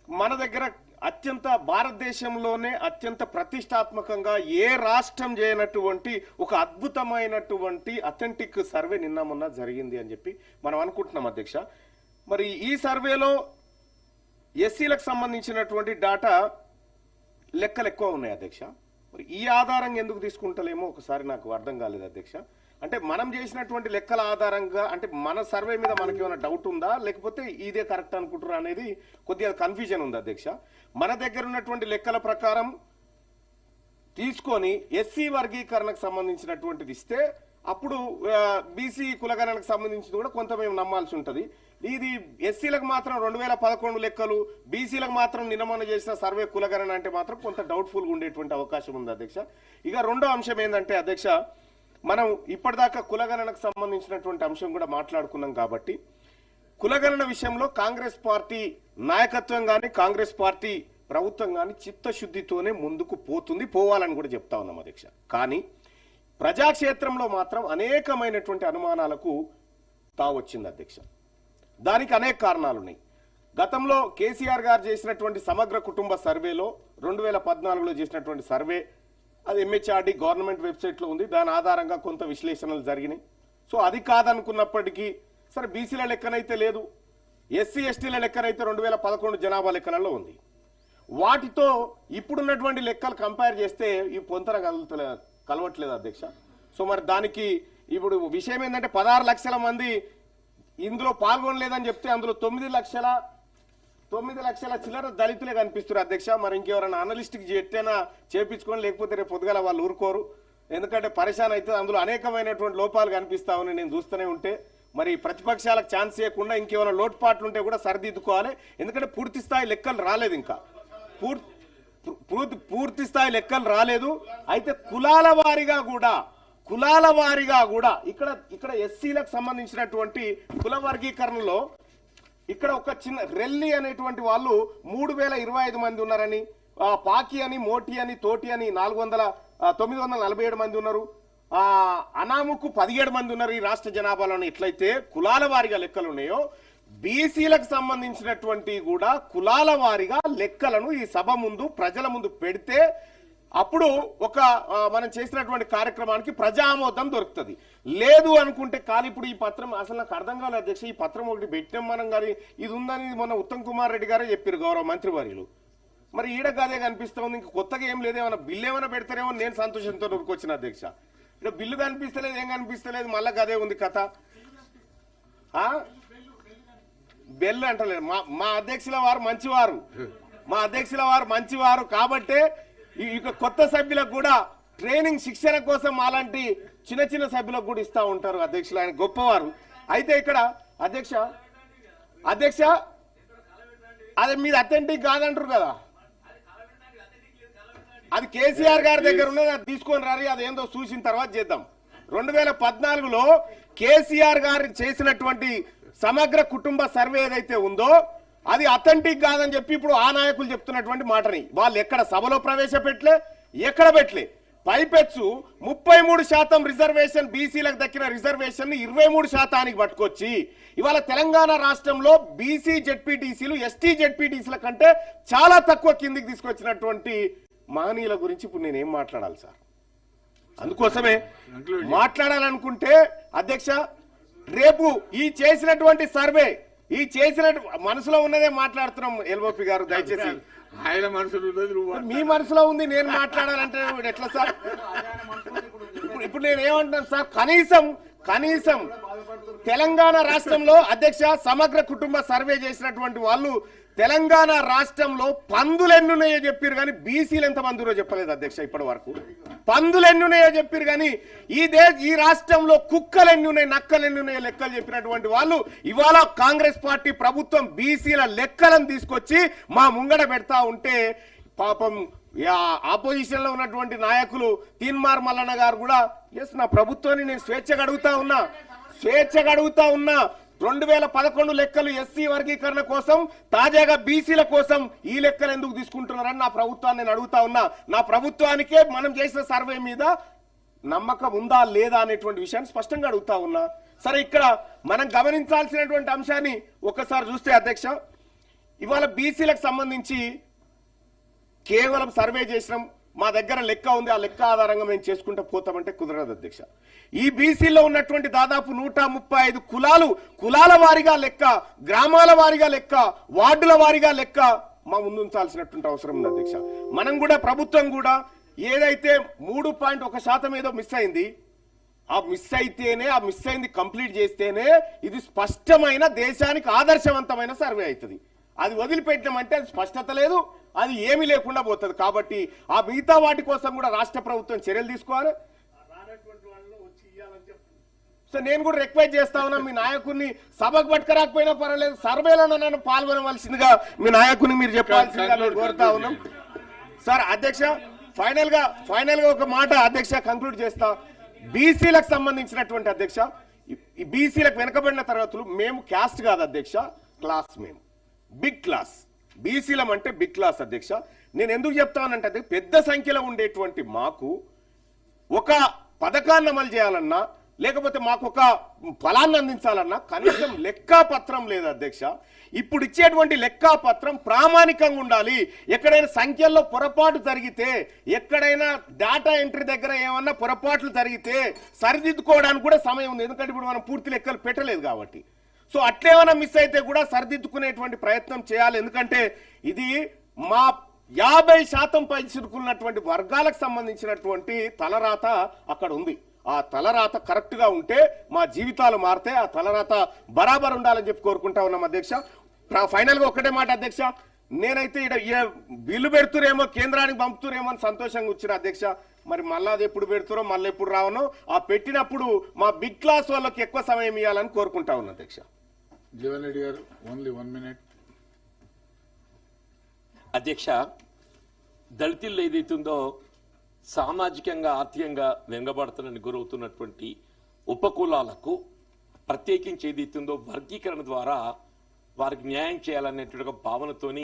మన దగ్గర అత్యంత భారతదేశంలోనే అత్యంత ప్రతిష్టాత్మకంగా ఏ రాష్ట్రం చేయనటువంటి ఒక అద్భుతమైనటువంటి అథెంటిక్ సర్వే నిన్న మొన్న జరిగింది అని చెప్పి మనం అనుకుంటున్నాం అధ్యక్ష. మరి ఈ సర్వేలో ఎస్సీలకు సంబంధించినటువంటి డాటా లెక్కలు ఎక్కువ ఉన్నాయి అధ్యక్ష. మరి ఈ ఆధారంగా ఎందుకు తీసుకుంటలేమో ఒకసారి నాకు అర్థం కాలేదు అధ్యక్ష. అంటే మనం చేసినటువంటి లెక్కల ఆధారంగా అంటే మన సర్వే మీద మనకి ఏమైనా డౌట్ ఉందా లేకపోతే ఇదే కరెక్ట్ అనుకుంటారా అనేది కొద్దిగా కన్ఫ్యూజన్ ఉంది అధ్యక్ష. మన దగ్గర ఉన్నటువంటి లెక్కల ప్రకారం తీసుకొని ఎస్సీ వర్గీకరణకు సంబంధించినటువంటిది ఇస్తే అప్పుడు బీసీ కులగణనకు సంబంధించింది కూడా కొంత మేము నమ్మాల్సి ఉంటుంది. ఇది ఎస్సీలకు మాత్రం 2011 లెక్కలు, బీసీలకు మాత్రం నిన్నమొన్న చేసిన సర్వే కులగణన అంటే మాత్రం కొంత డౌట్ఫుల్గా ఉండేటువంటి అవకాశం ఉంది అధ్యక్ష. ఇక రెండో అంశం ఏంటంటే అధ్యక్ష, మనం ఇప్పటిదాకా కులగణనకు సంబంధించినటువంటి అంశం కూడా మాట్లాడుకున్నాం కాబట్టి కులగణన విషయంలో కాంగ్రెస్ పార్టీ నాయకత్వం కానీ కాంగ్రెస్ పార్టీ ప్రభుత్వం కానీ చిత్తశుద్ధితోనే ముందుకు పోవాలని కూడా చెప్తా ఉన్నాం అధ్యక్ష. కానీ ప్రజాక్షేత్రంలో మాత్రం అనేకమైనటువంటి అనుమానాలకు తావొచ్చింది అధ్యక్ష. దానికి అనేక కారణాలు ఉన్నాయి. గతంలో కేసీఆర్ గారు చేసినటువంటి సమగ్ర కుటుంబ సర్వేలో 2014లో చేసినటువంటి సర్వే అది ఎంహెచ్ఆర్డి గవర్నమెంట్ వెబ్సైట్లో ఉంది. దాని ఆధారంగా కొంత విశ్లేషణలు జరిగినాయి. సో అది కాదనుకున్నప్పటికీ సరే బీసీల లెక్కనైతే లేదు, ఎస్సీ ఎస్టీల లెక్కనైతే 2011 జనాభా లెక్కలలో ఉంది. వాటితో ఇప్పుడున్నటువంటి లెక్కలు కంపేర్ చేస్తే ఈ పొంతన కలవట్లేదు అధ్యక్ష. సో మరి దానికి ఇప్పుడు విషయం ఏంటంటే 16 లక్షల మంది ఇందులో పాల్గొనలేదని చెప్తే అందులో 9 లక్షల చిల్లర దళితులే కనిపిస్తారు అధ్యక్ష. మరి ఇంకెవరైనా అనలిస్ట్కి ఎట్టైనా చేపించుకొని లేకపోతే రేపు పొద్దుగాల వాళ్ళు ఊరుకోరు. ఎందుకంటే పరిశాన్ అయితే అందులో అనేకమైనటువంటి లోపాలు కనిపిస్తా ఉన్నాయి నేను చూస్తూనే ఉంటే. మరి ప్రతిపక్షాలకు ఛాన్స్ ఇవ్వకుండా ఇంకేమైనా లోటుపాట్లు ఉంటే కూడా సరిదిద్దుకోవాలి. ఎందుకంటే పూర్తి స్థాయి లెక్కలు రాలేదు, ఇంకా పూర్తి స్థాయి లెక్కలు రాలేదు. అయితే కులాల వారీగా కూడా ఇక్కడ ఎస్సీలకు సంబంధించినటువంటి కుల వర్గీకరణలో ఇక్కడ ఒక చిన్న రెల్లి అనేటువంటి వాళ్ళు 3025 మంది ఉన్నారని, పాకి అని, మోటి అని, తోటి అని 947 మంది ఉన్నారు, అనాముకు 17 మంది ఉన్నారు ఈ రాష్ట్ర జనాభాలో. ఎట్లయితే కులాల వారీగా లెక్కలు ఉన్నాయో బీసీలకు సంబంధించినటువంటి కూడా కులాల వారీగా లెక్కలను ఈ సభ ముందు ప్రజల ముందు పెడితే అప్పుడు ఒక మనం చేసినటువంటి కార్యక్రమానికి ప్రజా ఆమోదం దొరుకుతుంది. లేదు అనుకుంటే కానీ ఇప్పుడు ఈ పత్రం అసలు నాకు అర్థం కాలేదు అధ్యక్ష. ఈ పత్రం ఒకటి పెట్టినాం మనం కానీ ఇది ఉందని మొన్న ఉత్తమ్ కుమార్ రెడ్డి గారే చెప్పారు గౌరవ మంత్రివర్యులు. మరి ఈడ గదే కనిపిస్తుంది, ఇంక కొత్తగా ఏం లేదు, ఏమైనా బిల్లు ఏమైనా పెడతారేమో నేను సంతోషంతో ఊరుకొచ్చిన అధ్యక్ష. ఇక్కడ బిల్లు కనిపిస్తలేదు, ఏం కనిపిస్తలేదు, మళ్ళా గదే ఉంది కథ. బెల్లు అంటలేదు. మా అధ్యక్షుల వారు మంచివారు కాబట్టే ఇక కొత్త సభ్యులకు కూడా ట్రైనింగ్ శిక్షణ కోసం అలాంటి చిన్న చిన్న సభ్యులకు కూడా ఇస్తా ఉంటారు అధ్యక్షులు. ఆయన గొప్పవారు. అయితే ఇక్కడ అధ్యక్ష అదే మీరు అథెంటిక్ కాదంటారు కదా, అది కేసీఆర్ గారి దగ్గర ఉన్నది, అది తీసుకొని రారి, అదేందో చూసిన తర్వాత చేద్దాం. 2014లో కేసీఆర్ గారు చేసినటువంటి సమగ్ర కుటుంబ సర్వే ఏదైతే ఉందో అది అథెంటిక్ కాదని చెప్పి ఇప్పుడు ఆ నాయకులు చెప్తున్నటువంటి మాటని వాళ్ళు ఎక్కడ సభలో ప్రవేశపెట్టలే, ఎక్కడ పెట్టలే. పైపెచ్చు 33% రిజర్వేషన్ బీసీలకు దక్కిన రిజర్వేషన్ 23% పట్టుకొచ్చి ఇవాళ తెలంగాణ రాష్ట్రంలో బీసీ జెడ్పీటీసీలు ఎస్టీ జెడ్పీటీసీల కంటే చాలా తక్కువ కిందికి తీసుకొచ్చినటువంటి మహనీయుల గురించి ఇప్పుడు నేనేం మాట్లాడాలి సార్? అందుకోసమే మాట్లాడాలనుకుంటే అధ్యక్ష రేపు ఈ చేసినటువంటి సర్వే మనసులో ఉన్నదే మాట్లాడుతున్నాం. ఎల్ఓపి గారు దయచేసి ఆయన మనసులో మీ మనసులో ఉంది, నేను మాట్లాడాలంటే ఎట్లా సార్? ఇప్పుడు నేను ఏమంటాను సార్, కనీసం తెలంగాణ రాష్ట్రంలో అధ్యక్ష సమగ్ర కుటుంబ సర్వే చేసినటువంటి వాళ్ళు తెలంగాణ రాష్ట్రంలో పందులు ఎన్నున్నాయో చెప్పారు కానీ బీసీలు ఎంత మందిరో చెప్పలేదు అధ్యక్ష. ఇప్పటి వరకు పందులు ఎన్నున్నాయో చెప్పారు కానీ ఈ రాష్ట్రంలో కుక్కలు ఎన్నున్నాయి, నక్కలు ఎన్నున్నాయో లెక్కలు చెప్పినటువంటి వాళ్ళు ఇవాళ కాంగ్రెస్ పార్టీ ప్రభుత్వం బీసీల లెక్కలను తీసుకొచ్చి మా ముంగడ పెడతా ఉంటే పాపం ఆపోజిషన్ లో ఉన్నటువంటి నాయకులు తీన్మార్ మల్లన్న గారు కూడా ఎస్ నా ప్రభుత్వాన్ని నేను స్వేచ్ఛగా అడుగుతా ఉన్నా 2011 లెక్కలు ఎస్సీ వర్గీకరణ కోసం తాజాగా బీసీల కోసం ఈ లెక్కలు ఎందుకు తీసుకుంటున్నారని నా ప్రభుత్వాన్ని నేను అడుగుతా ఉన్నా. నా ప్రభుత్వానికే మనం చేసిన సర్వే మీద నమ్మకం ఉందా లేదా అనేటువంటి విషయాన్ని స్పష్టంగా అడుగుతా ఉన్నా. సరే ఇక్కడ మనం గమనించాల్సినటువంటి అంశాన్ని ఒకసారి చూస్తే అధ్యక్ష ఇవాళ బీసీలకు సంబంధించి కేవలం సర్వే చేసినాం, మా దగ్గర లెక్క ఉంది, ఆ లెక్క ఆధారంగా మేము చేసుకుంటూ పోతామంటే కుదరదు అధ్యక్ష. ఈ బీసీలో ఉన్నటువంటి దాదాపు 135 కులాల వారీగా లెక్క, గ్రామాల వారీగా లెక్క, వార్డుల వారీగా లెక్క మా ముందు ఉంచాల్సినటువంటి అవసరం ఉంది అధ్యక్ష. మనం కూడా ప్రభుత్వం కూడా ఏదైతే 3.1% ఏదో మిస్ అయింది, ఆ మిస్ అయింది కంప్లీట్ చేస్తేనే ఇది స్పష్టమైన దేశానికి ఆదర్శవంతమైన సర్వే అవుతుంది. అది వదిలిపెట్టినామంటే అది స్పష్టత లేదు, అది ఏమీ లేకుండా పోతుంది. కాబట్టి ఆ మిగతా వాటి కోసం కూడా రాష్ట్ర ప్రభుత్వం చర్యలు తీసుకోవాలి. సో నేను కూడా రిక్వెస్ట్ చేస్తా ఉన్నా, మీ నాయకుడిని సభకు పట్టుకురాకపోయినా పర్వాలేదు, సర్వేలో నన్ను పాల్గొనవలసిందిగా మీ నాయకుడిని మీరు చెప్పాల్సిందిగా నేను కోరుతా ఉన్నాం. సార్ అధ్యక్ష, ఫైనల్ గా ఒక మాట అధ్యక్ష కంక్లూడ్ చేస్తా. బీసీలకు సంబంధించినటువంటి అధ్యక్ష, ఈ బీసీలకు వెనకబడిన తరగతులు మేము క్యాస్ట్ కాదు అధ్యక్ష, క్లాస్. మేము బిగ్ క్లాస్, బీసీలం అంటే బిగ్ క్లాస్ అధ్యక్ష. నేను ఎందుకు చెప్తానంటే పెద్ద సంఖ్యలో ఉండేటువంటి మాకు ఒక పథకాన్ని అమలు చేయాలన్నా, లేకపోతే మాకు ఒక ఫలాన్ని అందించాలన్నా కనీసం లెక్కాపత్రం లేదు అధ్యక్ష. ఇప్పుడు ఇచ్చేటువంటి లెక్కాపత్రం ప్రామాణికంగా ఉండాలి. ఎక్కడైనా సంఖ్యల్లో పొరపాటు జరిగితే, ఎక్కడైనా డేటా ఎంట్రీ దగ్గర ఏమన్నా పొరపాట్లు జరిగితే సరిదిద్దుకోవడానికి కూడా సమయం ఉంది. ఎందుకంటే ఇప్పుడు మనం పూర్తి లెక్కలు పెట్టలేదు కాబట్టి. సో అట్లేమైనా మిస్ అయితే కూడా సరిదిద్దుకునేటువంటి ప్రయత్నం చేయాలి. ఎందుకంటే ఇది మా 50% పై చిరుకున్నటువంటి వర్గాలకు సంబంధించినటువంటి తలరాత అక్కడ ఉంది. ఆ తలరాత కరెక్ట్ గా ఉంటే మా జీవితాలు మారితే, ఆ తలరాత బరాబర్ ఉండాలని చెప్పి కోరుకుంటా ఉన్నాం అధ్యక్ష. ఫైనల్ గా ఒకటే మాట అధ్యక్ష, నేనైతే బిల్లు పెడుతురేమో, కేంద్రానికి పంపుతురేమో అని సంతోషంగా వచ్చిన అధ్యక్ష. మరి మళ్ళీ అది ఎప్పుడు పెడుతురో, మళ్ళీ ఎప్పుడు రావనో, ఆ పెట్టినప్పుడు మా బిగ్ క్లాస్ వాళ్ళకి ఎక్కువ సమయం ఇవ్వాలని కోరుకుంటా ఉన్నా అధ్యక్ష. జీవన్ రెడ్డి గారు, ఓన్లీ 1 minute. అధ్యక్ష, దళితుల్లో ఏదైతుందో సామాజికంగా ఆర్థికంగా వెనుకబడుతున్న గురవుతున్నటువంటి ఉపకులాలకు ప్రత్యేకించి ఏదైతుందో వర్గీకరణ ద్వారా వారికి న్యాయం చేయాలనేటువంటి భావనతోని